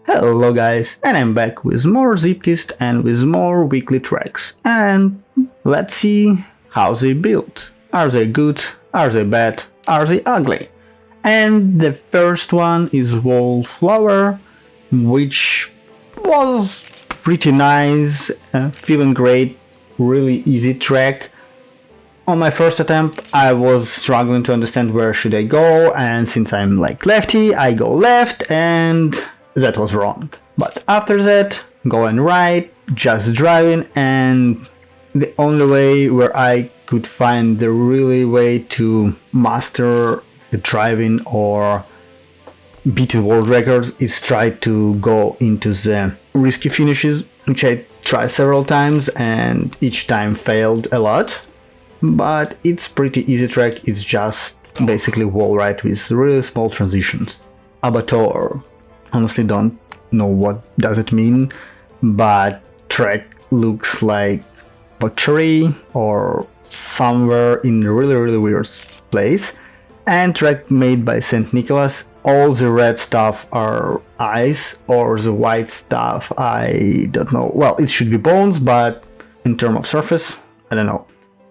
Hello guys, and I'm back with more Zeepkist and with more weekly tracks. And let's see how they build. Are they good? Are they bad? Are they ugly? And the first one is Wallflower, which was pretty nice, feeling great, really easy track. On my first attempt, I was struggling to understand where should I go, and since I'm like lefty, I go left, and that was wrong. But after that, going right, just driving, and the only way where I could find the really way to master the driving or beating world records is try to go into the risky finishes, which I tried several times and each time failed a lot. But it's pretty easy track, it's just basically wall ride with really small transitions. Abattoir. Honestly don't know what does it mean, but track looks like butchery or somewhere in a really weird place. And track made by St. Nicholas. All the red stuff are eyes, or the white stuff I don't know. Well, it should be bones, but in terms of surface, I don't know.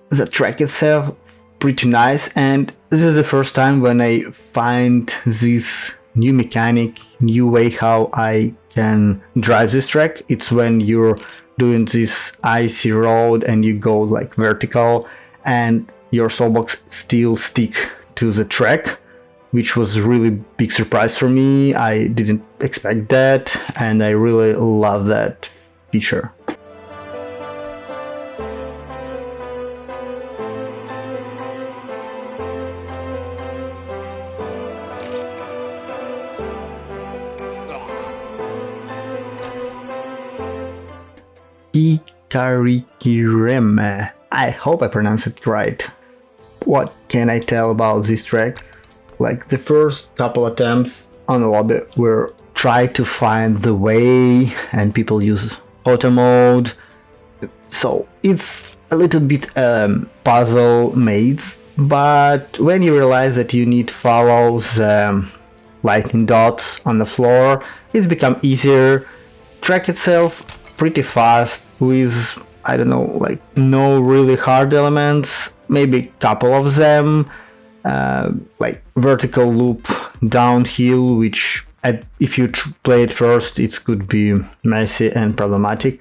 The track itself pretty nice, and this is the first time when I find this new mechanic, new way how I can drive this track. It's when you're doing this icy road and you go like vertical and your soulbox still stick to the track, which was really big surprise for me. I didn't expect that, and I really love that feature. Ikarikireme. I hope I pronounced it right. What can I tell about this track? Like the first couple attempts on the lobby were try to find the way and people use auto mode. So it's a little bit puzzle maze, but when you realize that you need to follow the lightning dots on the floor, it's become easier. Track itself pretty fast with, I don't know, like no really hard elements, maybe a couple of them, like vertical loop downhill, which if you play it first, it could be messy and problematic.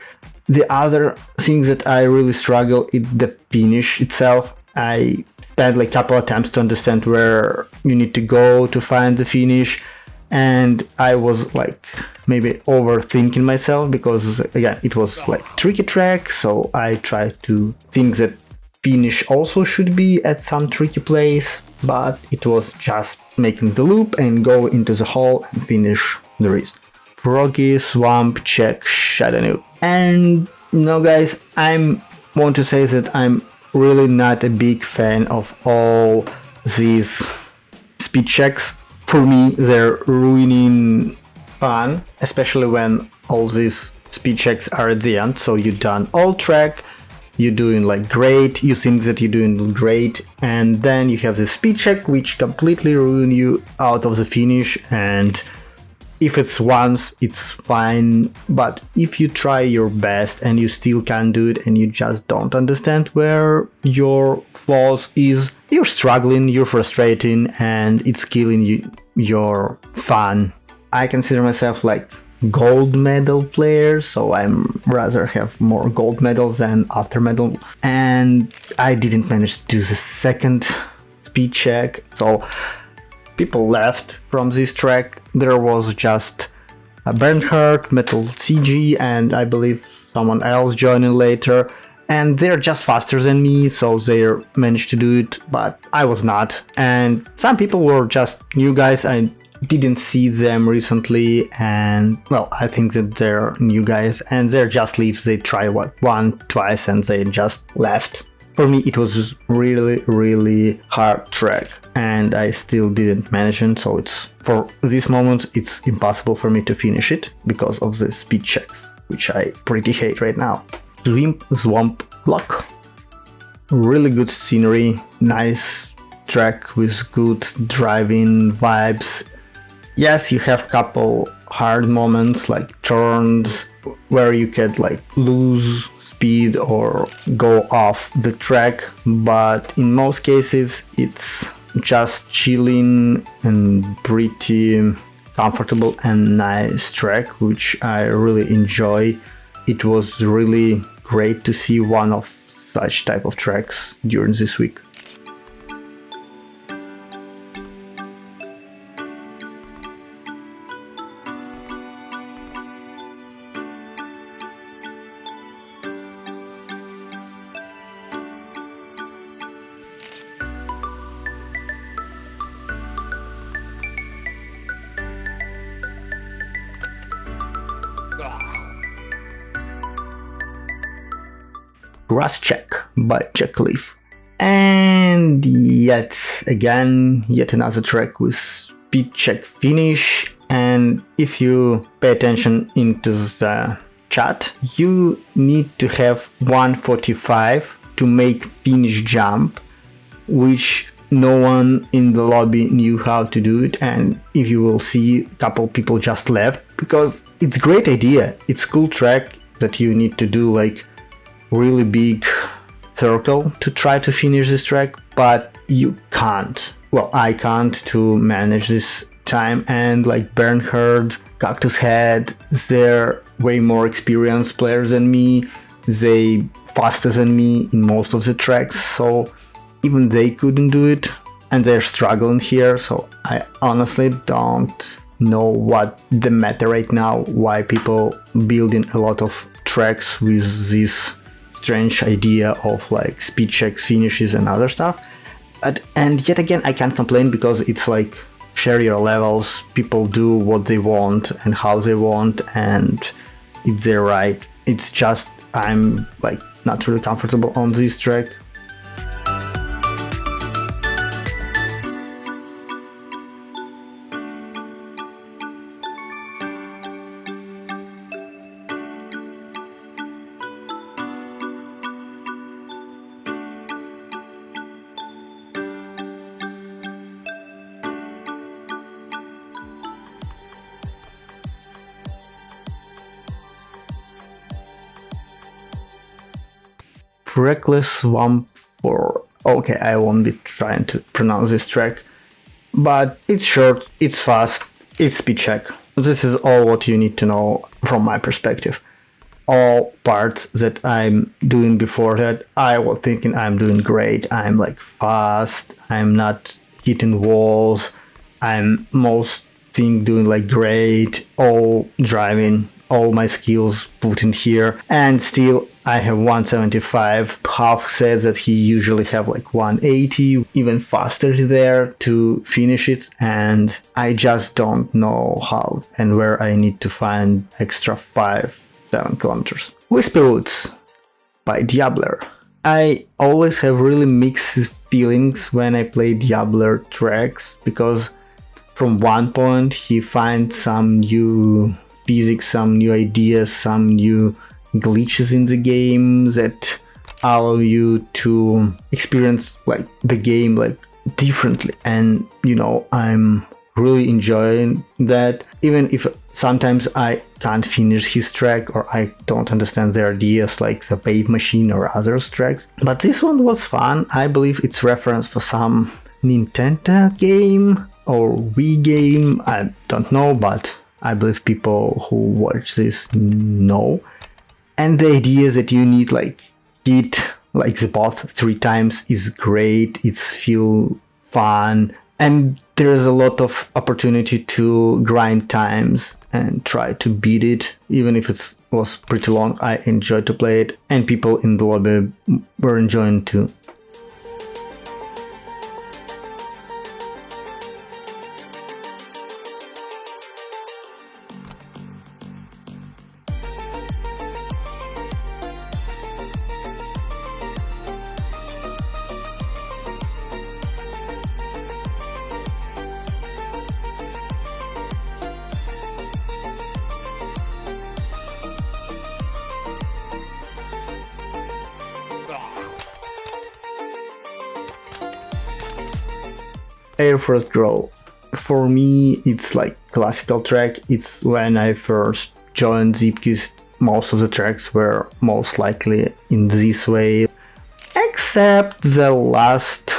The other thing that I really struggle is the finish itself. I spent like a couple of attempts to understand where you need to go to find the finish, and I was like maybe overthinking myself because again it was like tricky track, so I tried to think that finish also should be at some tricky place, but it was just making the loop and go into the hole and finish the race. Froggy Swamp Check Shadow. And no guys, I want to say that I'm really not a big fan of all these speed checks. For me, they're ruining fun, especially when all these speed checks are at the end. So you've done all track, you're doing like great, you think that you're doing great, and then you have this speed check which completely ruin you out of the finish. And if it's once, it's fine, but if you try your best and you still can't do it and you just don't understand where your flaws is, you're struggling, you're frustrating, and it's killing you, your fun. I consider myself like gold medal player, so I'm rather have more gold medals than after medal, and I didn't manage to do the second speed check, so people left from this track. There was just a Bernhard, Metal CG, and I believe someone else joining later, and they're just faster than me, so they managed to do it, but I was not. And some people were just new guys, I didn't see them recently, and well, I think that they're new guys and they're just leaves. They try twice and they just left. For me it was really hard track and I still didn't manage it, so it's for this moment it's impossible for me to finish it because of the speed checks, which I pretty hate right now. Swamp Lock. Really good scenery, nice track with good driving vibes. Yes, you have couple hard moments like turns where you could like lose speed or go off the track, but in most cases it's just chilling and pretty comfortable and nice track, which I really enjoy. It was really great to see one of such type of tracks during this week. Grass Check by Jack Leaf. And yet another track with speed check finish. And if you pay attention into the chat, you need to have 145 to make finish jump, which no one in the lobby knew how to do it. And if you will see, a couple people just left because it's a great idea. It's a cool track that you need to do like really big circle to try to finish this track, but you can't. Well, I can't to manage this time, and like Bernhard, Cactus Head, they're way more experienced players than me. They faster than me in most of the tracks, so even they couldn't do it, and they're struggling here. So I honestly don't know what the matter right now, why people building a lot of tracks with this strange idea of like speed checks, finishes and other stuff. And yet again, I can't complain because it's like share your levels, people do what they want and how they want, and it's their right. It's just I'm like not really comfortable on this track. Reckless Swamp for... Okay, I won't be trying to pronounce this track, but it's short, it's fast, it's speed check. This is all what you need to know from my perspective. All parts that I'm doing before that, I was thinking I'm doing great. I'm like fast, I'm not hitting walls, I'm most thing doing like great, all driving, all my skills put in here, and still I have 175. Half said that he usually have like 180, even faster there to finish it, and I just don't know how and where I need to find extra 5-7 kilometers. Whisper Woods by Diabler. I always have really mixed feelings when I play Diabler tracks, because from one point he finds some new physics, some new ideas, some new glitches in the game that allow you to experience like the game like differently, and you know, I'm really enjoying that, even if sometimes I can't finish his track or I don't understand the ideas like the Wave Machine or other tracks. But this one was fun. I believe it's reference for some Nintendo game or Wii game, I don't know, but I believe people who watch this know. And the idea that you need like hit like the boss 3 times is great. It's feel fun, and there's a lot of opportunity to grind times and try to beat it, even if it was pretty long. I enjoyed to play it, and people in the lobby were enjoying too. Air First Grow. For me, it's like classical track. It's when I first joined Zeepkist, most of the tracks were most likely in this way, except the last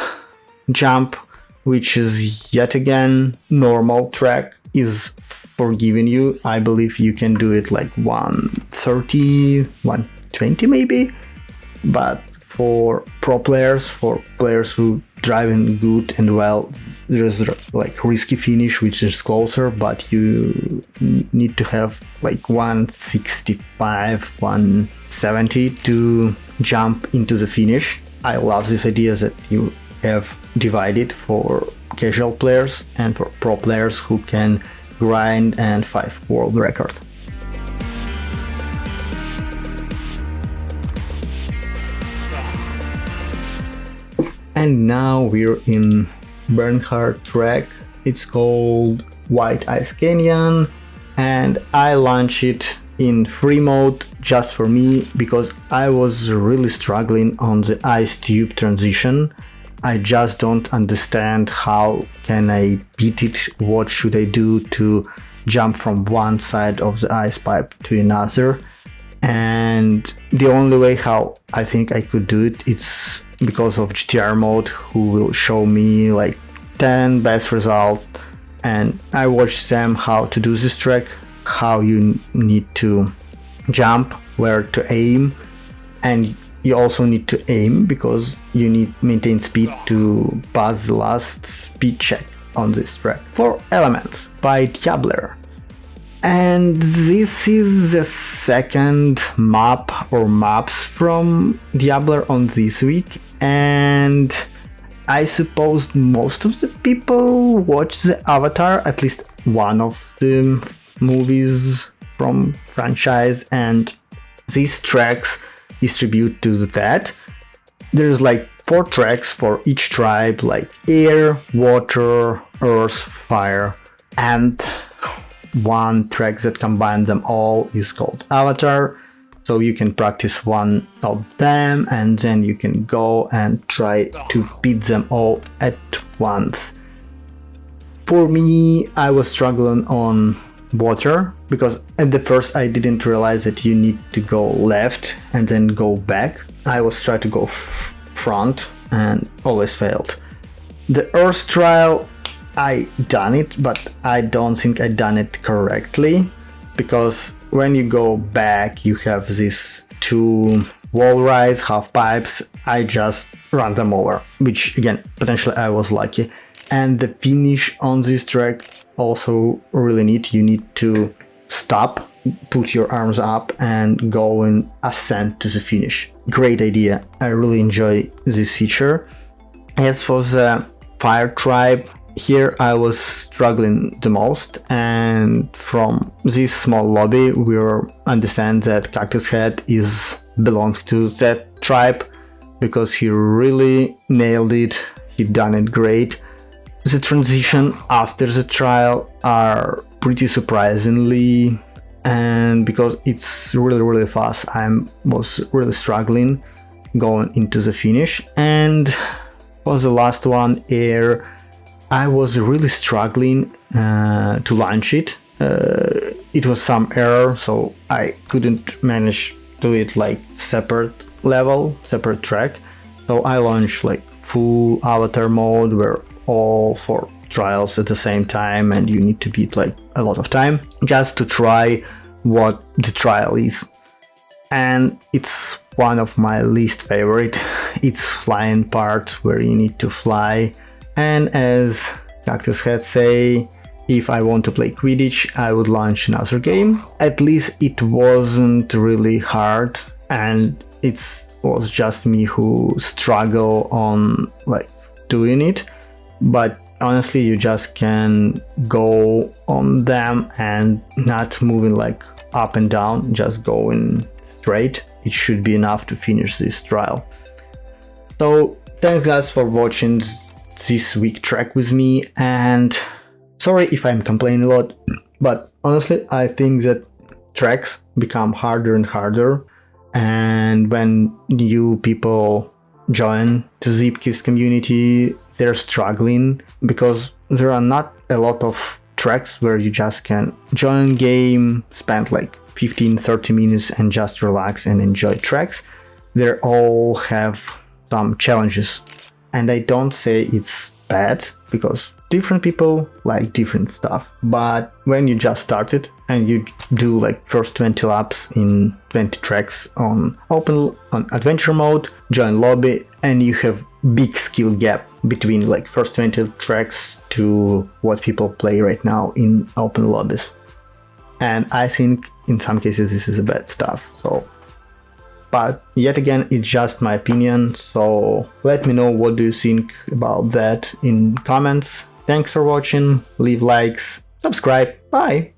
jump, which is yet again normal track, is forgiving you. I believe you can do it like 130, 120 maybe, but for pro players, for players who driving good and well, there's like risky finish which is closer, but you need to have like 165, 170 to jump into the finish. I love this idea that you have divided for casual players and for pro players who can grind and fight world record. And now we're in Bernhard track. It's called White Ice Canyon, and I launched it in free mode just for me because I was really struggling on the ice tube transition. I just don't understand how can I beat it, what should I do to jump from one side of the ice pipe to another. And the only way how I think I could do it, it's because of GTR mode, who will show me like 10 best result, and I watch them how to do this track, how you need to jump, where to aim, and you also need to aim because you need to maintain speed to pass the last speed check on this track. 4 Elements by Diabler. And this is the second map or maps from Diabler on this week, and I suppose most of the people watch the Avatar, at least one of the movies from franchise, and these tracks distribute to that. There's like 4 tracks for each tribe, like air, water, earth, fire, and one track that combines them all is called Avatar. So you can practice one of them and then you can go and try to beat them all at once. For me, I was struggling on water because at the first I didn't realize that you need to go left and then go back. I was trying to go front and always failed. The earth trial, I done it, but I don't think I done it correctly, because when you go back you have these 2 wall rides, half pipes. I just ran them over, which again, potentially I was lucky. And the finish on this track also really neat. You need to stop, put your arms up and go and ascend to the finish. Great idea. I really enjoy this feature. As for the fire tribe, here I was struggling the most, and from this small lobby we understand that Cactus Head belongs to that tribe because he really nailed it. He done it great. The transition after the trial are pretty surprisingly, and because it's really fast, I was really struggling going into the finish. And for the last one, air, I was really struggling to launch it. It was some error, so I couldn't manage to do it like separate level, separate track. So I launched like full avatar mode where all 4 trials at the same time, and you need to beat like a lot of time just to try what the trial is. And it's one of my least favorite. It's flying part where you need to fly. And as Cactus Head say, if I want to play Quidditch, I would launch another game. At least it wasn't really hard, and it was just me who struggle on like doing it. But honestly, you just can go on them and not moving like up and down, just going straight. It should be enough to finish this trial. So thanks guys for watching this week track with me, and sorry if I'm complaining a lot, but honestly I think that tracks become harder and harder, and when new people join the Zeepkist community, they're struggling because there are not a lot of tracks where you just can join game, spend like 15-30 minutes and just relax and enjoy tracks. They all have some challenges, and I don't say it's bad because different people like different stuff. But when you just started and you do like first 20 laps in 20 tracks on adventure mode, join lobby, and you have big skill gap between like first 20 tracks to what people play right now in open lobbies. And I think in some cases this is a bad stuff. So, but yet again, it's just my opinion. So let me know what do you think about that in comments. Thanks for watching. Leave likes, subscribe. Bye.